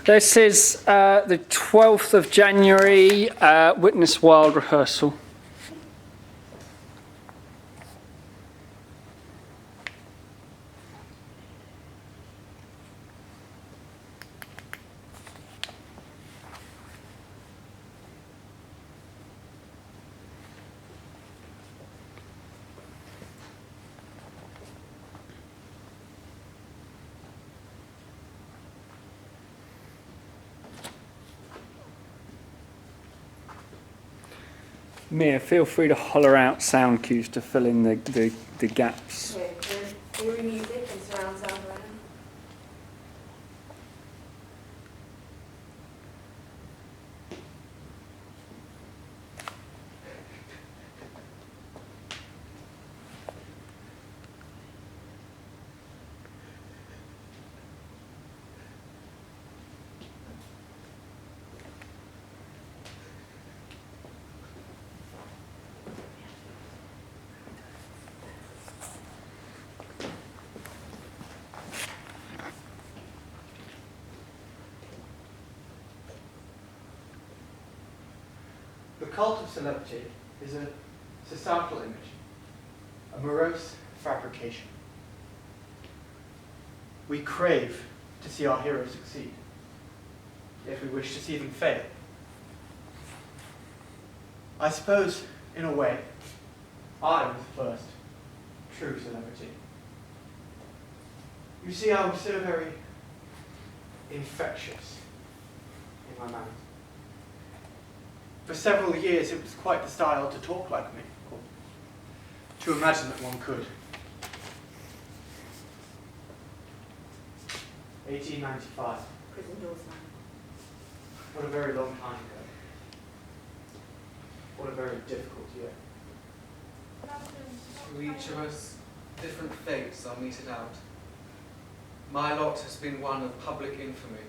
This is the 12th of January, witness Wilde rehearsal. Mia, feel free to holler out sound cues to fill in the gaps. Okay, eerie music and surround sound around. The cult of celebrity is a societal image, a morose fabrication. We crave to see our heroes succeed, yet we wish to see them fail. I suppose, in a way, I was the first true celebrity. You see, I was so very infectious in my manners. For several years, it was quite the style to talk like me, or to imagine that one could. 1895. Prison doors man. What a very long time ago. What a very difficult year. To each of us, different fates are meted out. My lot has been one of public infamy,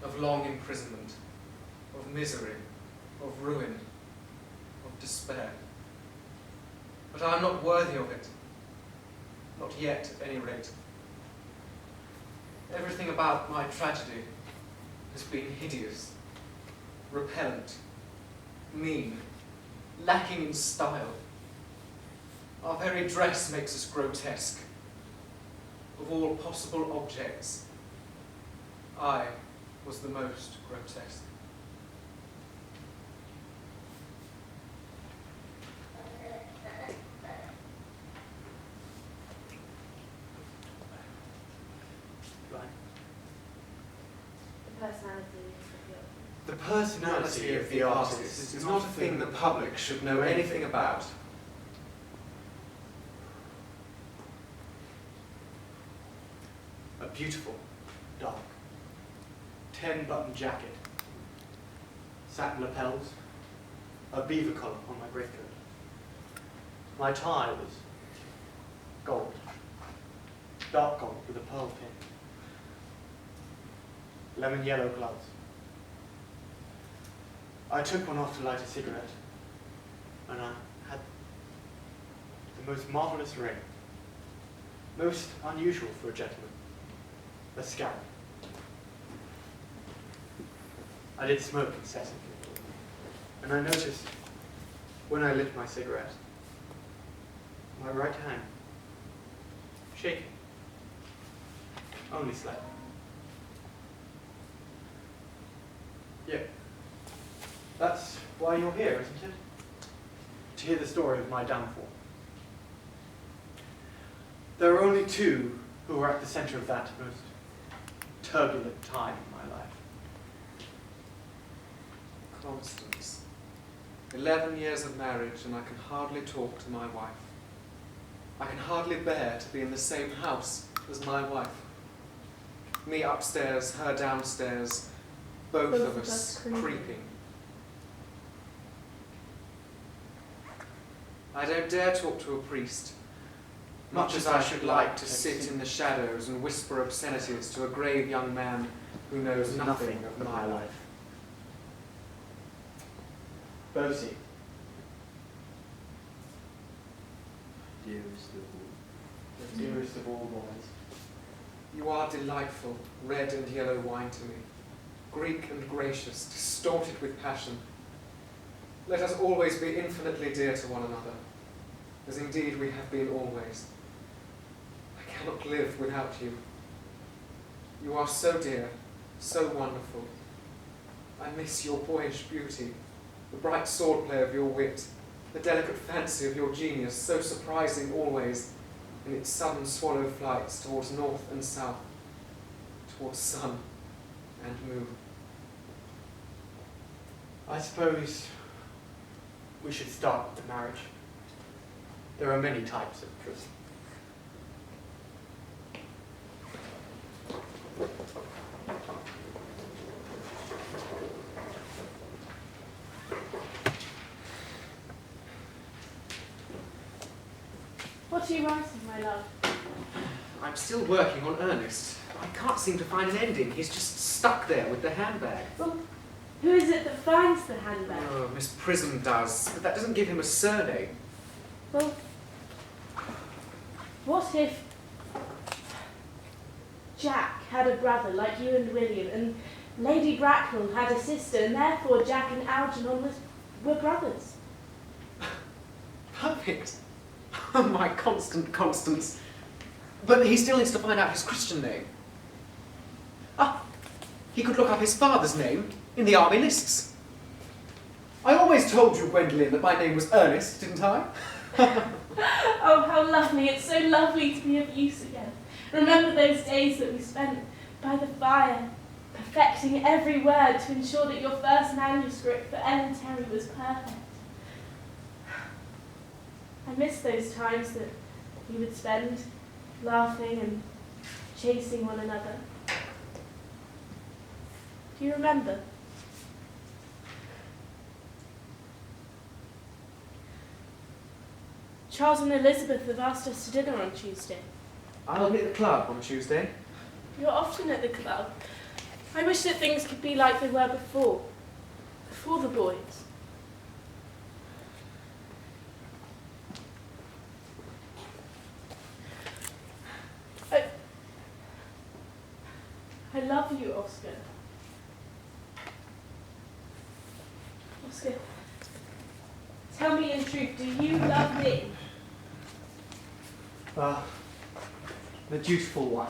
of long imprisonment, of misery, of ruin, of despair. But I am not worthy of it. Not yet, at any rate. Everything about my tragedy has been hideous, repellent, mean, lacking in style. Our very dress makes us grotesque. Of all possible objects, I was the most grotesque. The personality of the artist is not a thing the public should know anything about. A beautiful, dark, 10-button jacket, satin lapels, a beaver collar on my greatcoat. My tie was gold, dark gold with a pearl pin, lemon yellow gloves. I took one off to light a cigarette, and I had the most marvelous ring, most unusual for a gentleman, a scarab. I did smoke incessantly, and I noticed when I lit my cigarette, my right hand shaking, only slightly. Yeah. That's why you're here, isn't it? To hear the story of my downfall. There are only two who were at the center of that most turbulent time in my life. Constance. 11 years of marriage, and I can hardly talk to my wife. I can hardly bear to be in the same house as my wife. Me upstairs, her downstairs, both of us creeping. I don't dare talk to a priest, much as I should like to sit in the shadows and whisper obscenities to a grave young man who knows nothing of my life. Bosie. Dearest of all boys. You are delightful, red and yellow wine to me. Greek and gracious, distorted with passion. Let us always be infinitely dear to one another, as indeed we have been always. I cannot live without you. You are so dear, so wonderful. I miss your boyish beauty, the bright swordplay of your wit, the delicate fancy of your genius, so surprising always in its sudden swallow flights towards north and south, towards sun and moon. I suppose we should start with the marriage. There are many types of prison. What are you writing, my love? I'm still working on Ernest. I can't seem to find an ending. He's just stuck there with the handbag. Well, who is it that finds the handbag? Oh, Miss Prism does, but that doesn't give him a surname. Well, what if Jack had a brother like you and William, and Lady Bracknell had a sister, and therefore Jack and Algernon were brothers? Perfect. Oh, my constant Constance. But he still needs to find out his Christian name. Ah, he could look up his father's name in the army lists. I always told you, Gwendolen, that my name was Ernest, didn't I? Oh, how lovely. It's so lovely to be of use again. Remember those days that we spent by the fire, perfecting every word to ensure that your first manuscript for Ellen Terry was perfect. I miss those times that we would spend laughing and chasing one another. Do you remember? Charles and Elizabeth have asked us to dinner on Tuesday. I'll be at the club on Tuesday. You're often at the club. I wish that things could be like they were before the boys. I love you, Oscar. Oscar, tell me in truth, do you love me? The dutiful one.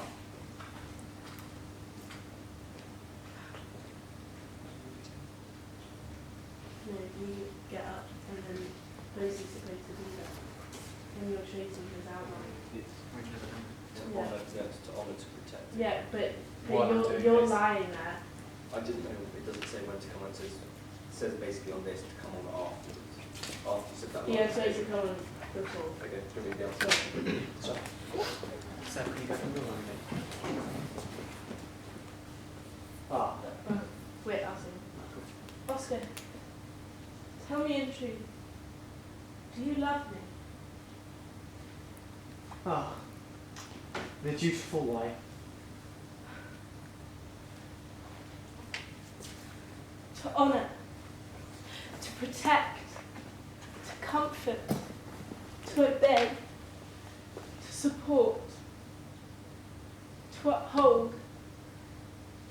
No, you get up and then Rosie's supposed to do that. And you're tracing his outline. To honour, to honour, to protect. Yeah, but What I'm doing you're is- lying there. I didn't know, it doesn't say when to come on, it says basically on this to come on afterwards. After you said that. Yeah, so it's a come on before. Okay, give me the answer. So, So, can you go from the line then? Wait, asking. Oscar, tell me in truth, do you love me? The dutiful wife. To honour, to protect, to comfort, to obey, to support, to uphold,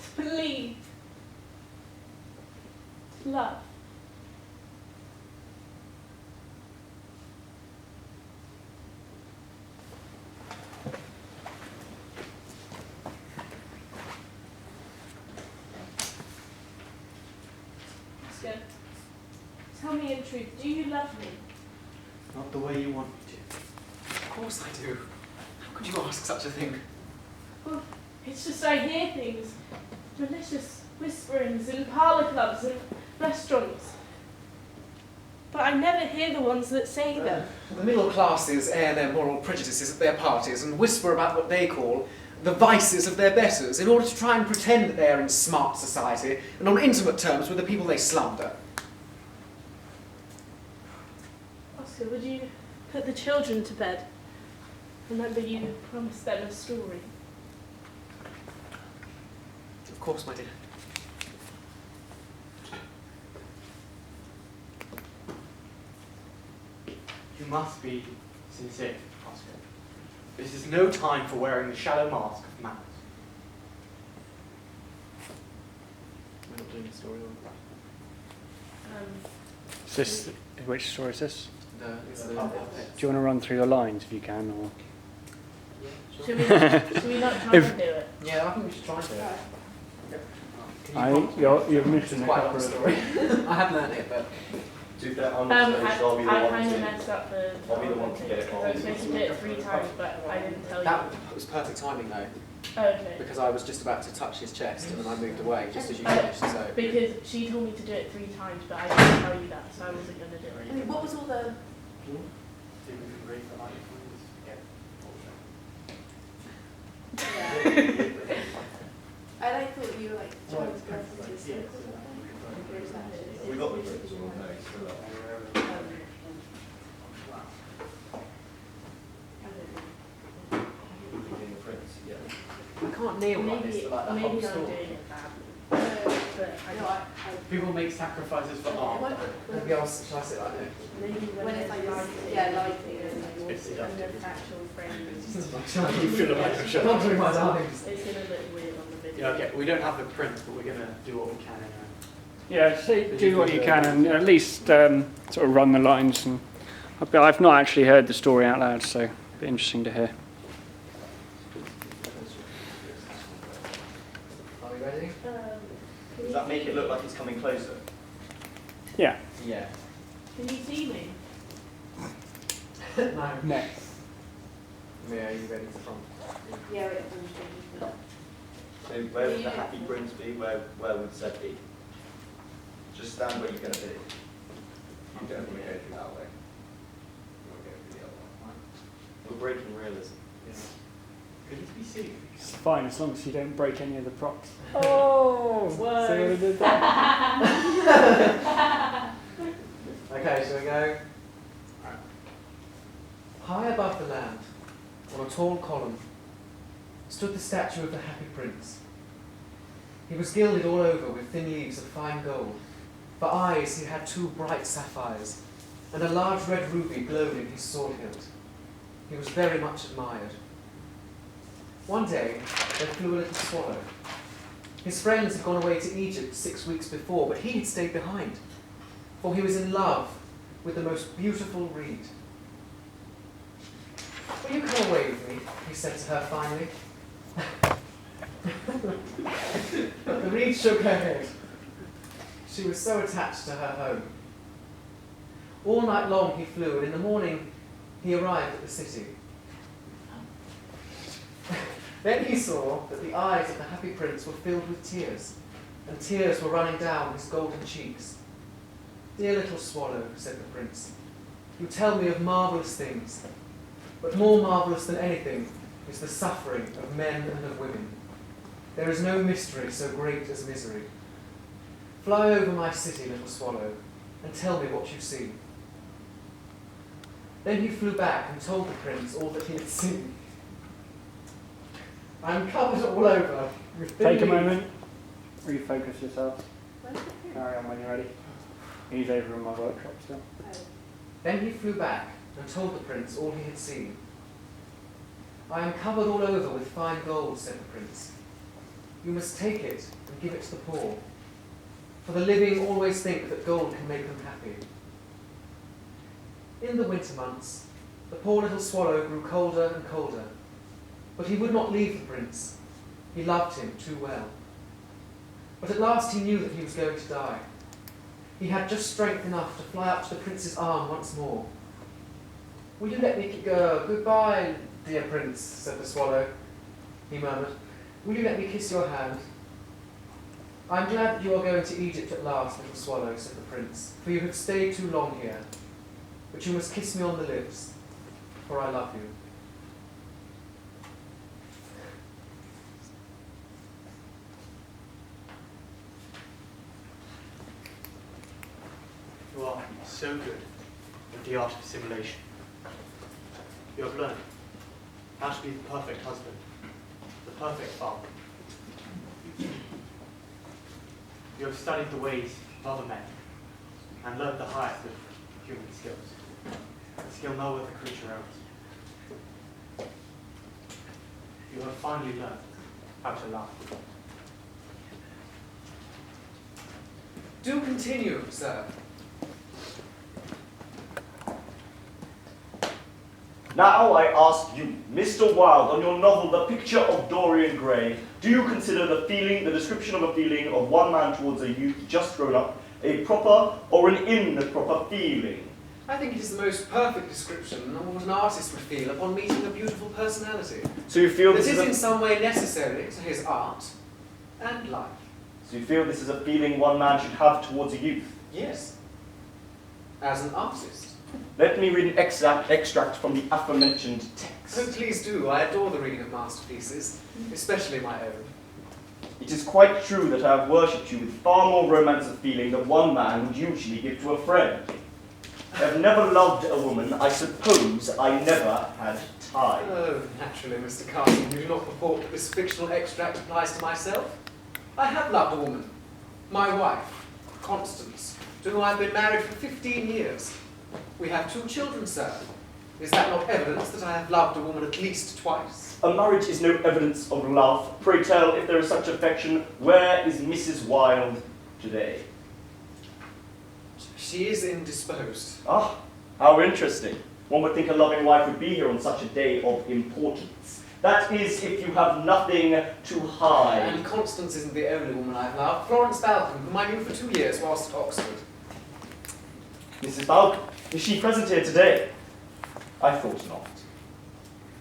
to believe, to love. Oscar, tell me in truth, do you love me? Not the way you want me to. Of course I do. How could you ask such a thing? Well, it's just I hear things, malicious whisperings in parlour clubs and restaurants. But I never hear the ones that say them. The middle classes air their moral prejudices at their parties and whisper about what they call the vices of their betters in order to try and pretend that they are in smart society and on intimate terms with the people they slander. Oscar, would you put the children to bed? Remember you promised them a story. Of course, my dear. You must be sincere, Oscar. This is no time for wearing the shallow mask of manners. story on. Is this, which story is this? No, it's the Do you want to run through your lines if you can, or? Should we not try If- and do it? Yeah, I think we should try and do it. You're missing a Quite a couple long of story. I have learned it, but To be fair, I'm I not sure, I'll be the one kind of to. messed up the. I'll be the one to get it because I was supposed to do it 3 times, but I didn't tell you. that was perfect timing though, Oh, okay. because I was just about to touch his chest and then I moved away just as you Oh. finished. So Because she told me to do it 3 times, but I didn't tell you that, so I wasn't going to do it. I mean, what was all the... See if we can read the line for I like thought you were like trying to go into this circle. We got the prints, or no, it's still up. Reading the prints, yeah. I can't kneel like this for like the whole Maybe I'm story. doing it badly, but I No, don't. People make sacrifices for art. Maybe I'll shall I sit like this? Maybe when it's like lighting, this, yeah, lighting and It's and the actual frame. You feel like a show. Not doing my times. It's going to look weird on the video. Yeah, okay, we don't have the print, but we're going to do what we can anyway. Yeah, do what you can and at least sort of run the lines. And I've not actually heard the story out loud, so it'll be interesting to hear. Are we ready? Does that make it look like it's coming closer? Yeah. Yeah. Can you see me? No. Next. Mia, are you ready to front? Yeah, wait, I'm So where would the happy prince be? Where would Seb be? Just stand where you're going to be. You don't want to go through that way. You want to go through the other one. We're breaking realism. Could it be seen? It's fine as long as you don't break any of the props. Oh, See what I did there? Okay, so we go. High above the land, on a tall column, stood the statue of the Happy Prince. He was gilded all over with thin leaves of fine gold. For eyes he had 2 bright sapphires, and a large red ruby glowed in his sword hilt. He was very much admired. One day, there flew a little swallow. His friends had gone away to Egypt 6 weeks before, but he had stayed behind, for he was in love with the most beautiful reed. "Will you come away with me?" he said to her finally. But the reed shook her head. She was so attached to her home. All night long he flew, and in the morning he arrived at the city. Then he saw that the eyes of the Happy Prince were filled with tears, and tears were running down his golden cheeks. "Dear little swallow," said the prince, "you tell me of marvellous things, but more marvellous than anything is the suffering of men and of women. There is no mystery so great as misery. Fly over my city, little swallow, and tell me what you see." Then he flew back and told the prince all that he had seen. "I am covered all over with thin Take a leaves." moment. Refocus yourself. Carry on when you're ready. He's over in my workshop still. Then he flew back and told the prince all he had seen. "I am covered all over with fine gold," said the prince. "You must take it and give it to the poor, for the living always think that gold can make them happy." In the winter months, the poor little swallow grew colder and colder, but he would not leave the prince. He loved him too well. But at last he knew that he was going to die. He had just strength enough to fly up to the prince's arm once more. "Will you let me go? Goodbye, dear prince," said the swallow. He murmured, "Will you let me kiss your hand?" "I am glad that you are going to Egypt at last, little swallow," said the prince, "for you have stayed too long here. But you must kiss me on the lips, for I love you." You are so good at the art of simulation. You have learned how to be the perfect husband, the perfect father. You have studied the ways of other men and learned the highest of human skills, a skill no other creature owns. You have finally learned how to laugh. Do continue, sir. Now I ask you, Mr. Wilde, on your novel The Picture of Dorian Gray, do you consider the description of a feeling of one man towards a youth just grown up, a proper or an improper feeling? I think it is the most perfect description of what an artist would feel upon meeting a beautiful personality. So you feel That this is in is some way necessary to his art and life. so you feel this is a feeling one man should have towards a youth? Yes. As an artist. Let me read an extract from the aforementioned text. Oh, please do. I adore the reading of masterpieces, especially my own. It is quite true that I have worshipped you with far more romance of feeling than one man would usually give to a friend. I have never loved a woman. I suppose I never had time. Oh, naturally, Mr. Carson, you do not purport that this fictional extract applies to myself. I have loved a woman. My wife, Constance, to whom I have been married for 15 years. We have 2 children, sir. Is that not evidence that I have loved a woman at least twice? A marriage is no evidence of love. Pray tell, if there is such affection, where is Mrs. Wilde today? She is indisposed. Ah, how interesting. One would think a loving wife would be here on such a day of importance. That is, if you have nothing to hide. And Constance isn't the only woman I've loved. Florence Balcom, whom I knew for 2 years whilst at Oxford. Mrs. Balcom, is she present here today? I thought not.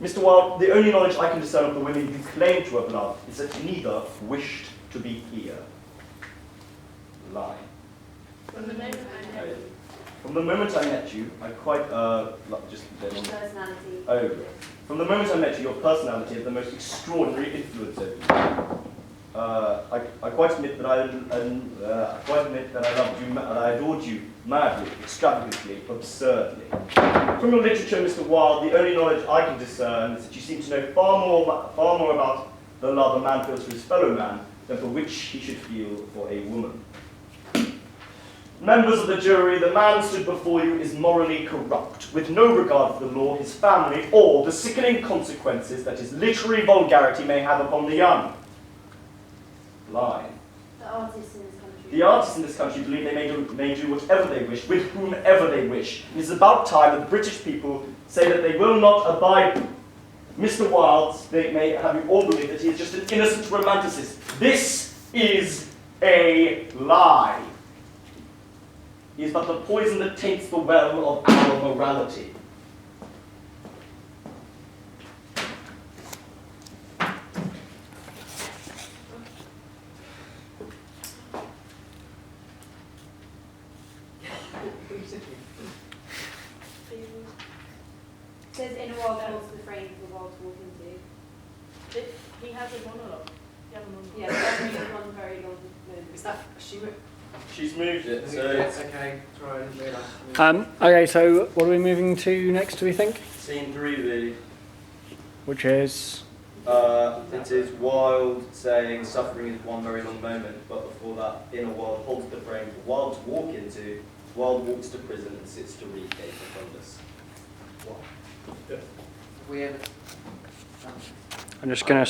Mr. Wilde, the only knowledge I can discern of the women you claim to have loved is that neither wished to be here. Lie. From the moment I met you. From the moment I met you, I quite, just... Personality. Oh, yes. From the moment I met you, your personality had the most extraordinary influence over me. I quite admit that I loved you, and I adored you madly, extravagantly, absurdly. From your literature, Mr. Wilde, the only knowledge I can discern is that you seem to know far more about the love a man feels for his fellow man than for which he should feel for a woman. Members of the jury, the man stood before you is morally corrupt, with no regard for the law, his family, or the sickening consequences that his literary vulgarity may have upon the young. Lie. The artists in this country. The artists in this country believe they may do whatever they wish, with whomever they wish. It is about time that the British people say that they will not abide. Mr. Wilde, they may have you all believe that he is just an innocent romanticist. This is a lie. He is but the poison that taints the well of our morality. It says in a world towards the frame for the world to walk into. He has a monologue. You have a monologue. Yeah, that's one very long moment. Is that she? She's moved it, so Yes, okay. Sorry, I didn't realise. Okay, so what are we moving to next, do we think? scene 3 really. Which is... It is Wilde saying suffering is one very long moment, but before that, in a world holds the frame for Wilde to walk into. Wilde walks to prison and sits to read Game of Thunders. What? We ever... I'm just going to